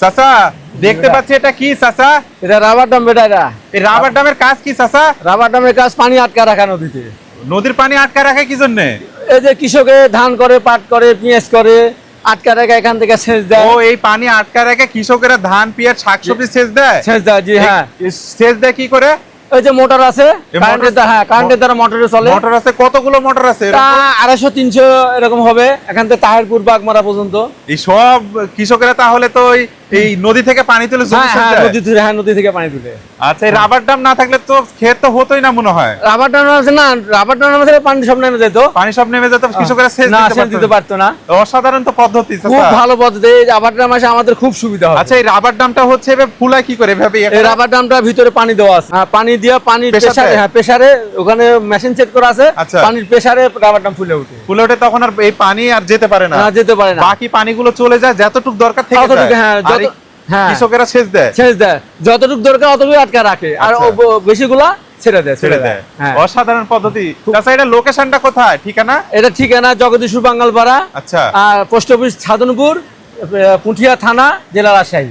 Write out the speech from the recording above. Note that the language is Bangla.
চাচা দেখতে পাচ্ছি এটা কি চাচা? এটা রাবার ডাম বেটা। এটা এই রাবার ডামের কাজ কি চাচা? রাবার ডামের কাজ পানি আটকা রাখা নদীতে। নদীর পানি আটকা রাখে কি জন্য? এই যে কৃষকে ধান করে, পাট করে, পেঁয়াজ করে, আটকা রাখা, এখান থেকে সেচ দেয়। ও এই পানি আটকা রাখে কৃষকেরা ধান পেঁয়াজ শাকসবজি সেচ দেয়? সেচ দেয়, জি হ্যাঁ। সেচ দেয় কি করে? ওই যে মোটর আছে, এই কারেন্টের মোটর- হ্যাঁ, কারেন্টের দ্বারা মোটরে চলে। মোটর আছে, কতগুলো মোটর আছে তা এরকম? 250-300 এরকম হবে, এখান থেকে তাহিরপুর বাগমারা পর্যন্ত। এই সব কৃষকেরা তাহলে তো এই নদী থেকে পানি তুলে জমি হ্যাঁ সেচ হ্যাঁ, দেয়? নদী থেকে পানি তুলে। আচ্ছা, এই রাবার ডাম না থাকলে তো ক্ষেত তো হতোই না মনে হয়। রাবার ডাম আছে না, রাবার ডাম আছে, পানি সব নেমে যেত। পানি সব নেমে যেত, কৃষকেরা সেচ না, দিতে সেচ দিতে পারতো পারতো না। না। অসাধারণ তো পদ্ধতি খুব চাচা। ভালো পদ্ধতি। এই রাবার ডাম আসে আমাদের খুব সুবিধা হয়। আচ্ছা, এই রাবার ডামটা হচ্ছে এভাবে ফুলায় কি করে? এভাবে এই রাবার ডামটার ভিতরে পানি দেওয়া আছে। হ্যাঁ, পানি দিয়ে পানির Pressure প্রেসারে, দেয়? হ্যাঁ প্রেসারে, ওখানে মেশিন সেট করা আছে। আচ্ছা। পানির প্রেসারে রাবার ডাম ফুলে ওঠে। ফুলে ওঠে, তখন আর এই পানি আর যেতে পারে না। না, যেতে পারে না। বাকি পানিগুলো চলে যায় যতটুকু দরকার থেকে ততটুকু, যায়। হ্যাঁ, আর এই হ্যাঁ কৃষকেরা সেচ দেয়। সেচ দেয়, যতটুকু দরকার অতটুকু আটকা রাখে, আর আচ্ছা। বেশিগুলা ছেড়ে দেয়। ছেড়ে দেয়। হ্যাঁ। অসাধারণ পদ্ধতি। আচ্ছা, এটা লোকেশনটা কোথায়, ঠিকানা? এটা ঠিকানা জগদীশপুর বাঙ্গালপাড়া, আচ্ছা। আর পোস্ট অফিস ছাদনপুর, পুঠিয়া থানা, জেলা রাজশাহী।